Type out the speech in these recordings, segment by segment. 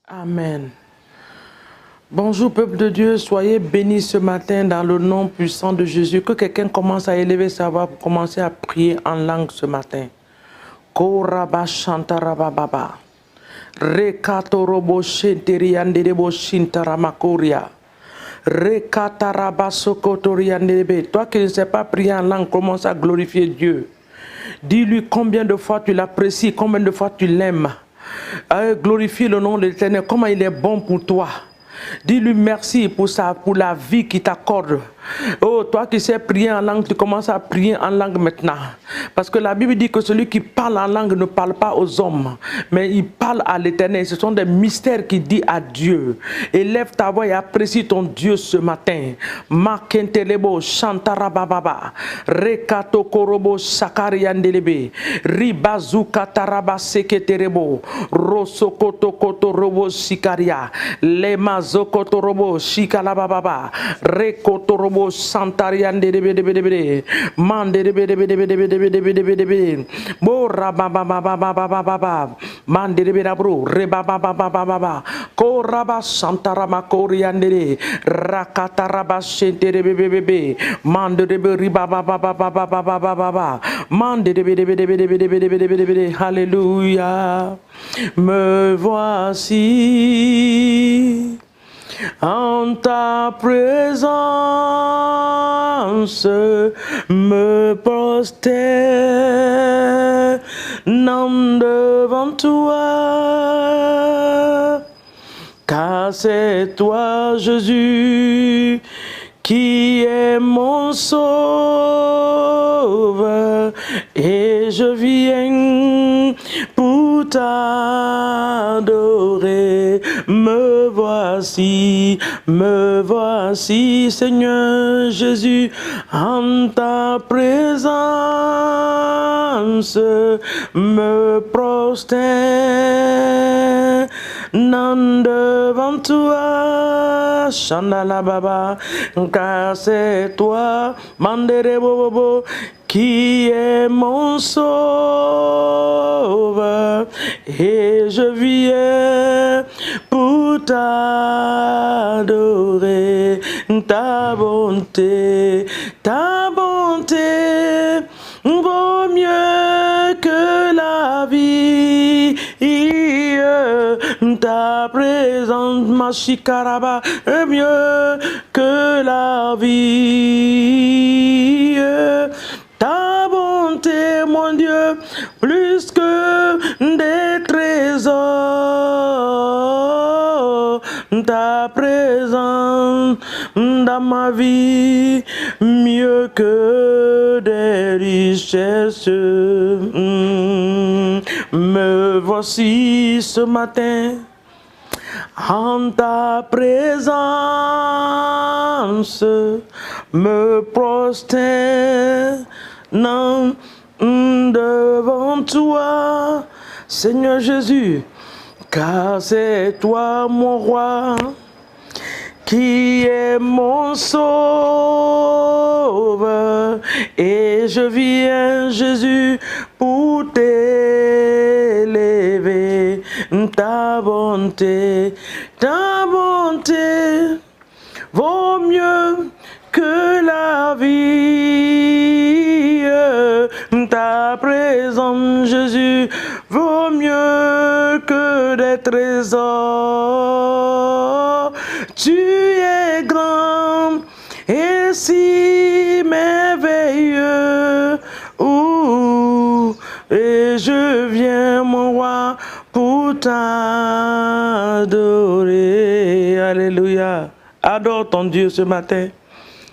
Amen. Bonjour peuple de Dieu, soyez bénis ce matin dans le nom puissant de Jésus. Que quelqu'un commence à élever sa voix pour commencer à prier en langue ce matin. Koraba shantarababa. Rekatorobo shenterianderebo shintaramakoria. Rekatarabasokotorianderebe. Toi qui ne sais pas prier en langue, commence à glorifier Dieu. Dis-lui combien de fois tu l'apprécies, combien de fois tu l'aimes. Glorifie le nom de l'Éternel, comment il est bon pour toi. Dis-lui merci pour la vie qu'il t'accorde. Oh, toi qui sais prier en langue, tu commences à prier en langue maintenant. Parce que la Bible dit que celui qui parle en langue ne parle pas aux hommes, mais il parle à l'Éternel. Ce sont des mystères qu'il dit à Dieu. Élève ta voix et apprécie ton Dieu ce matin. Makentelebo chantarababa. Rekato korobo sakariandelebe. Ribazu kataraba seketerebo. Rosokoto koto robo sikaria. Lema zokoto robo shikalababa. Rekoto robo santariande de bede mande de bede bora baba mande de bede bro reba baba koraba santarama koriande rakataraba shente de bebe mande de riba baba mande de bede alléluia. Me voici en ta présence, me prosterne devant toi, car c'est toi, Jésus, qui est mon sauveur, et je viens pour t'adorer. Me voici, Seigneur Jésus, en ta présence, me prosterne devant toi, Chandala Baba, car c'est toi, Mandere Bobo, qui est mon sauveur, et je viens pour t'adorer. Ta bonté vaut mieux que la vie. Ta présence, ma chikaraba, est mieux que la vie. Ta bonté, mon Dieu, plus que des trésors. Ta présence dans ma vie, mieux que des richesses. Me voici ce matin en ta présence, me prosterne devant toi, Seigneur Jésus, car c'est toi mon roi, qui est mon sauveur, et je viens, Jésus, pour t'élever. Ta bonté vaut mieux que la vie. Ta présence, Jésus, vaut mieux que des trésors. Tu es grand et si merveilleux. Et je viens, mon roi, pour t'adorer. Alléluia. Adore ton Dieu ce matin.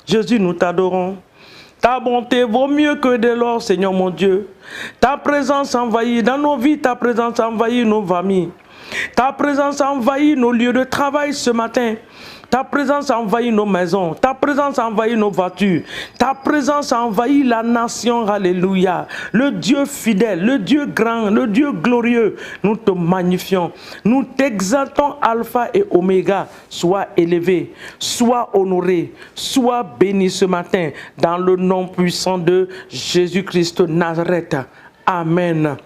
Jésus, nous t'adorons. Ta bonté vaut mieux que de l'or, Seigneur mon Dieu. Ta présence envahit dans nos vies, ta présence envahit nos familles. Ta présence envahit nos lieux de travail ce matin. Ta présence envahit nos maisons. Ta présence envahit nos voitures. Ta présence envahit la nation. Alléluia. Le Dieu fidèle, le Dieu grand, le Dieu glorieux. Nous te magnifions. Nous t'exaltons, Alpha et Oméga. Sois élevé, sois honoré, sois béni ce matin dans le nom puissant de Jésus-Christ de Nazareth. Amen.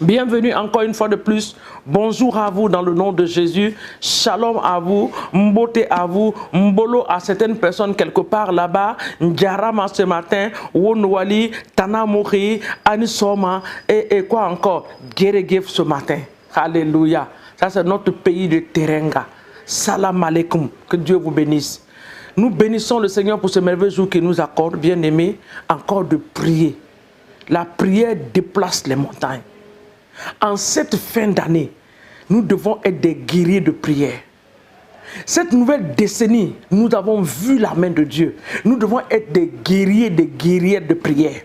Bienvenue encore une fois de plus. Bonjour à vous dans le nom de Jésus. Shalom à vous. Mbote à vous. Mbolo à certaines personnes quelque part là-bas. Ndjarama ce matin. Wonwali, Tanamori, Anisoma et quoi encore? Geregev ce matin. Alléluia. Ça c'est notre pays de Terenga. Salam alaikum. Que Dieu vous bénisse. Nous bénissons le Seigneur pour ce merveilleux jour qu'il nous accorde, bien aimé, encore de prier. La prière déplace les montagnes. En cette fin d'année, nous devons être des guerriers de prière. Cette nouvelle décennie, nous avons vu la main de Dieu. Nous devons être des guerriers, des guerrières de prière.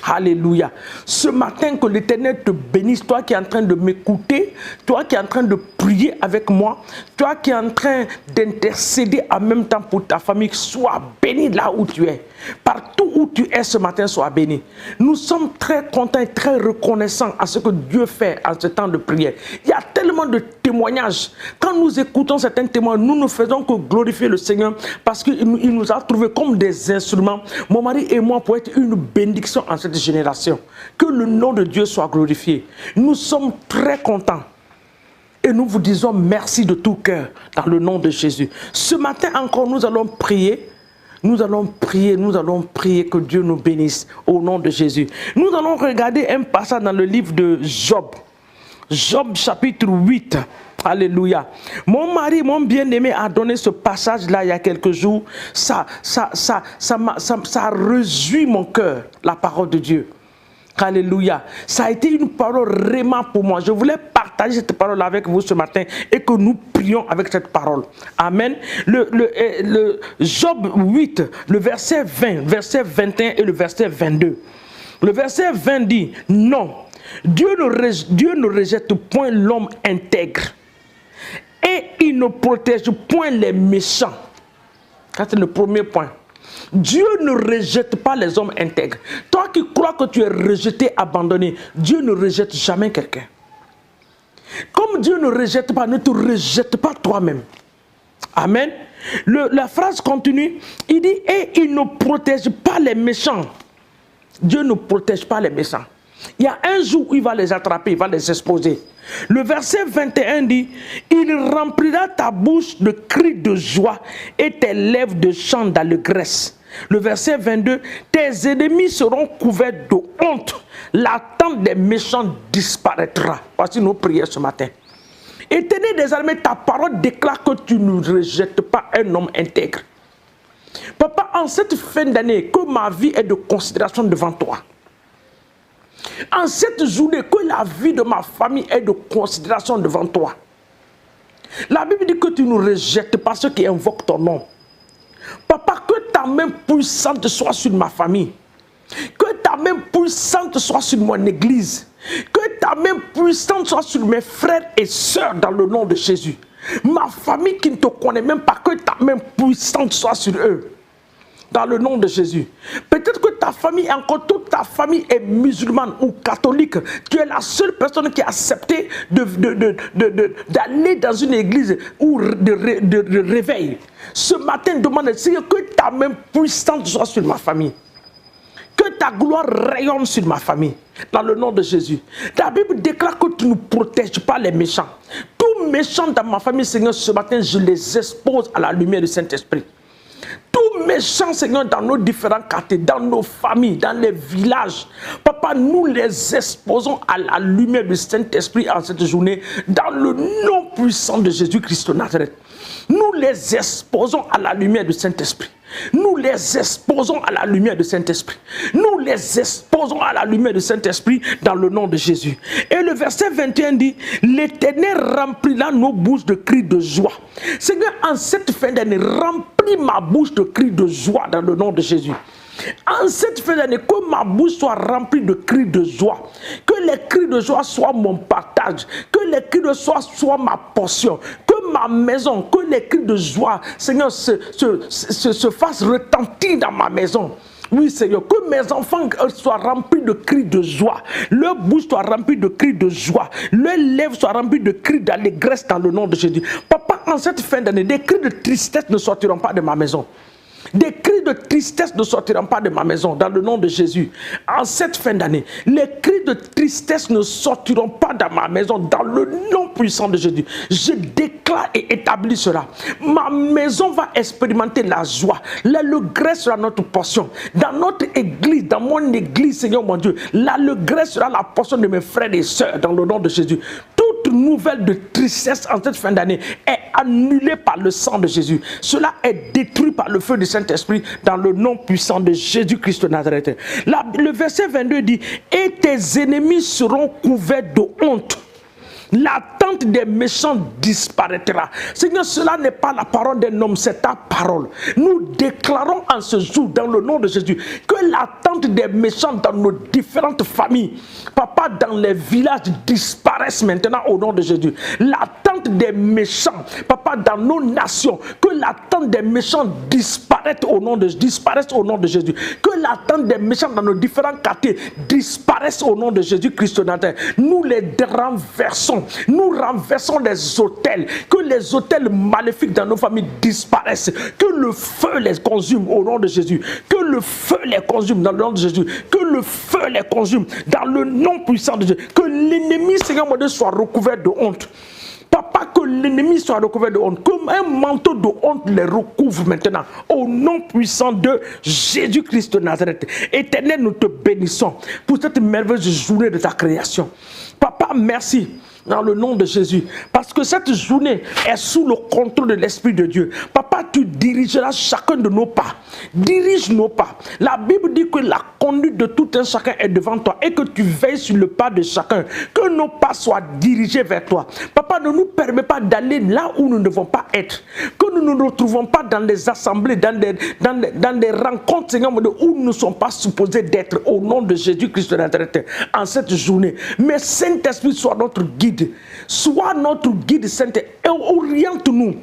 Alléluia. Ce matin, que l'Éternel te bénisse, toi qui es en train de m'écouter, toi qui es en train de prier avec moi, toi qui es en train d'intercéder en même temps pour ta famille, sois béni là où tu es. Partout où tu es ce matin, sois béni. Nous sommes très contents et très reconnaissants à ce que Dieu fait en ce temps de prière. Il y a tellement de témoignages. Quand nous écoutons certains témoignages, nous ne faisons que glorifier le Seigneur parce qu'il nous a trouvés comme des instruments, mon mari et moi, pour être une bénédiction en cette génération. Que le nom de Dieu soit glorifié. Nous sommes très contents. Et nous vous disons merci de tout cœur dans le nom de Jésus. Ce matin encore, nous allons prier. Nous allons prier que Dieu nous bénisse au nom de Jésus. Nous allons regarder un passage dans le livre de Job. Job chapitre 8. Alléluia. Mon mari, mon bien-aimé, a donné ce passage-là il y a quelques jours. Ça a réjoui mon cœur, la parole de Dieu. Alléluia. Ça a été une parole vraiment pour moi. Je voulais partager cette parole avec vous ce matin et que nous prions avec cette parole. Amen. Le Job 8, le verset 20, verset 21 et le verset 22. Le verset 20 dit, non, Dieu ne rejette point l'homme intègre et il ne protège point les méchants. Ça, c'est le premier point. Dieu ne rejette pas les hommes intègres. Toi qui crois que tu es rejeté, abandonné, Dieu ne rejette jamais quelqu'un. Comme Dieu ne rejette pas, ne te rejette pas toi-même. Amen. La phrase continue, il dit, et il ne protège pas les méchants. Dieu ne protège pas les méchants. Il y a un jour où il va les attraper, il va les exposer. Le verset 21 dit, il remplira ta bouche de cris de joie et tes lèvres de chants d'allégresse. Le verset 22, tes ennemis seront couverts de honte. La tente des méchants disparaîtra. Voici nos prières ce matin. Éternel des armées, ta parole déclare que tu ne rejettes pas un homme intègre. Papa, en cette fin d'année, que ma vie est de considération devant toi. En cette journée, que la vie de ma famille est de considération devant toi. La Bible dit que tu ne rejettes pas ceux qui invoquent ton nom. Papa, que ta main puissante soit sur ma famille. Que ta main puissante soit sur mon église. Que ta main puissante soit sur mes frères et sœurs dans le nom de Jésus. Ma famille qui ne te connaît même pas, que ta main puissante soit sur eux. Dans le nom de Jésus. Peut-être que ta famille, encore toute ta famille est musulmane ou catholique. Tu es la seule personne qui a accepté d'aller dans une église ou de réveil. Ce matin, demande au Seigneur que ta main puissante soit sur ma famille. Que ta gloire rayonne sur ma famille. Dans le nom de Jésus. La Bible déclare que tu ne protèges pas les méchants. Tous méchants dans ma famille, Seigneur, ce matin, je les expose à la lumière du Saint-Esprit. Tous méchants, Seigneur, dans nos différents quartiers, dans nos familles, dans les villages. Papa, nous les exposons à la lumière du Saint-Esprit en cette journée, dans le nom puissant de Jésus-Christ de Nazareth. Nous les exposons à la lumière du Saint-Esprit. Nous les exposons à la lumière du Saint-Esprit. Nous les exposons à la lumière du Saint-Esprit dans le nom de Jésus. Et le verset 21 dit, l'Éternel remplira nos bouches de cris de joie. Seigneur, en cette fin d'année, remplis ma bouche de cris de joie dans le nom de Jésus. En cette fin d'année, que ma bouche soit remplie de cris de joie. Que les cris de joie soient mon partage. Que les cris de joie soient ma portion. Que ma maison, que les cris de joie, Seigneur, se fassent retentir dans ma maison. Oui, Seigneur, que mes enfants soient remplis de cris de joie. Leur bouche soit remplie de cris de joie. Leurs lèvres soient remplies de cris d'allégresse dans le nom de Jésus. Papa, en cette fin d'année, des cris de tristesse ne sortiront pas de ma maison. Des cris de tristesse ne sortiront pas de ma maison dans le nom de Jésus. En cette fin d'année, les cris de tristesse ne sortiront pas de ma maison dans le nom puissant de Jésus. Je déclare et établis cela. Ma maison va expérimenter la joie. L'allégresse sera notre portion. Dans notre église, dans mon église, Seigneur mon Dieu, l'allégresse sera la portion de mes frères et sœurs dans le nom de Jésus. Toute nouvelle de tristesse en cette fin d'année est annulée par le sang de Jésus. Cela est détruit par le feu du Saint-Esprit dans le nom puissant de Jésus-Christ de Nazareth. Le verset 22 dit « Et tes ennemis seront couverts de honte. L'attente des méchants disparaîtra. » Seigneur, cela n'est pas la parole d'un homme, c'est ta parole. Nous déclarons en ce jour, dans le nom de Jésus, que l'attente des méchants dans nos différentes familles, papa, dans les villages, disparaissent maintenant au nom de Jésus. L'attente des méchants, papa, dans nos nations, que l'attente des méchants disparaisse au nom de Jésus. Que l'attente des méchants dans nos différents quartiers disparaisse au nom de Jésus-Christ de Nazareth. Nous les renversons. Nous renversons les autels, que les autels maléfiques dans nos familles disparaissent, que le feu les consume au nom de Jésus, que le feu les consume dans le nom de Jésus, que le feu les consume dans le nom puissant de Jésus, que l'ennemi, Seigneur mon Dieu, soit recouvert de honte. Papa, que l'ennemi soit recouvert de honte, comme un manteau de honte les recouvre maintenant, au nom puissant de Jésus-Christ de Nazareth. Éternel, nous te bénissons pour cette merveilleuse journée de ta création. Papa, merci. Dans le nom de Jésus, parce que cette journée est sous le contrôle de l'Esprit de Dieu. Papa, tu dirigeras chacun de nos pas. Dirige nos pas. La Bible dit que la conduite de tout un chacun est devant toi et que tu veilles sur le pas de chacun. Que nos pas soient dirigés vers toi. Papa, ne nous permets pas d'aller là où nous ne devons pas être. Que nous ne nous retrouvons pas dans des assemblées, dans des rencontres, Seigneur, où nous ne sommes pas supposés d'être, au nom de Jésus-Christ de Nazareth, en cette journée. Mais Saint-Esprit soit notre guide. Sois notre guide, Saint-Esprit, et oriente-nous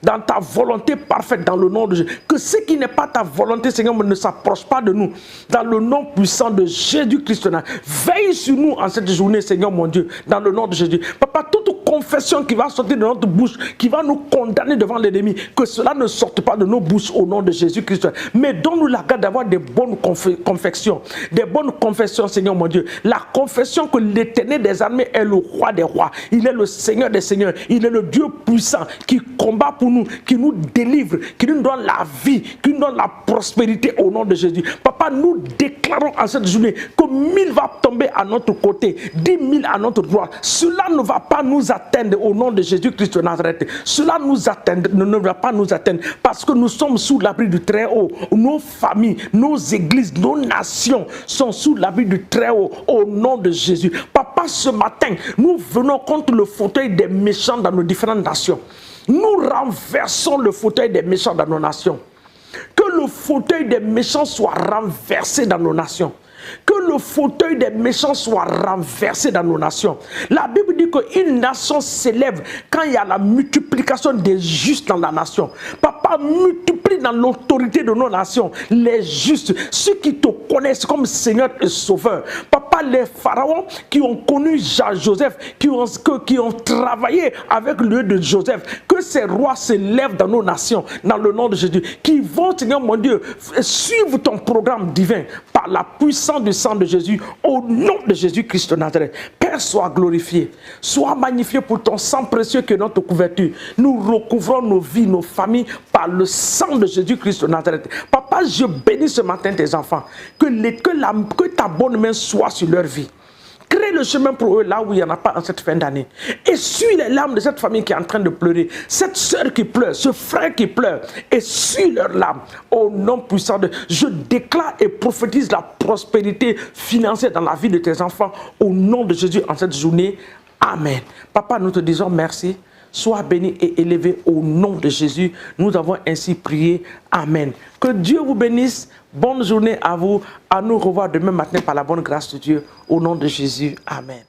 dans ta volonté parfaite, dans le nom de Jésus. Que ce qui n'est pas ta volonté, Seigneur, ne s'approche pas de nous, dans le nom puissant de Jésus-Christ. Veille sur nous en cette journée, Seigneur mon Dieu, dans le nom de Jésus. Papa, toute confession qui va sortir de notre bouche, qui va nous condamner devant l'ennemi, que cela ne sorte pas de nos bouches au nom de Jésus-Christ. Mais donne-nous la grâce d'avoir des bonnes confessions, Seigneur mon Dieu. La confession que l'Éternel des armées est le roi des rois, il est le Seigneur des seigneurs, il est le Dieu puissant qui combat pour nous, qui nous délivre, qui nous donne la vie, qui nous donne la prospérité au nom de Jésus. Papa, nous déclarons en cette journée que 1000 va tomber à notre côté, 10 000 à notre droite. Cela ne va pas nous atteindre au nom de Jésus-Christ de Nazareth. Cela ne va pas nous atteindre parce que nous sommes sous l'abri du Très-Haut. Nos familles, nos églises, nos nations sont sous l'abri du Très-Haut au nom de Jésus. Papa, ce matin, nous venons contre le fauteuil des méchants dans nos différentes nations. Nous renversons le fauteuil des méchants dans nos nations. Que le fauteuil des méchants soit renversé dans nos nations. Que le fauteuil des méchants soit renversé dans nos nations. La Bible dit qu'une nation s'élève quand il y a la multiplication des justes dans la nation. Papa, multiplie dans l'autorité de nos nations les justes, ceux qui te connaissent comme Seigneur et Sauveur. Papa, les pharaons qui ont connu Joseph, qui ont travaillé avec le de Joseph, que ces rois s'élèvent dans nos nations, dans le nom de Jésus, qui vont, Seigneur mon Dieu, suivre ton programme divin par la puissance du sang de Jésus, au nom de Jésus-Christ de Nazareth. Père, sois glorifié, sois magnifié pour ton sang précieux qui est notre couverture. Nous recouvrons nos vies, nos familles par le sang de Jésus-Christ de Nazareth. Papa, je bénis ce matin tes enfants, que ta bonne main soit sur leur vie. Crée le chemin pour eux là où il n'y en a pas en cette fin d'année. Essuie les larmes de cette famille qui est en train de pleurer. Cette soeur qui pleure, ce frère qui pleure. Essuie leurs larmes. Au nom puissant de... Je déclare et prophétise la prospérité financière dans la vie de tes enfants. Au nom de Jésus en cette journée. Amen. Papa, nous te disons merci. Sois béni et élevé au nom de Jésus. Nous avons ainsi prié. Amen. Que Dieu vous bénisse. Bonne journée à vous. À nous revoir demain matin par la bonne grâce de Dieu. Au nom de Jésus. Amen.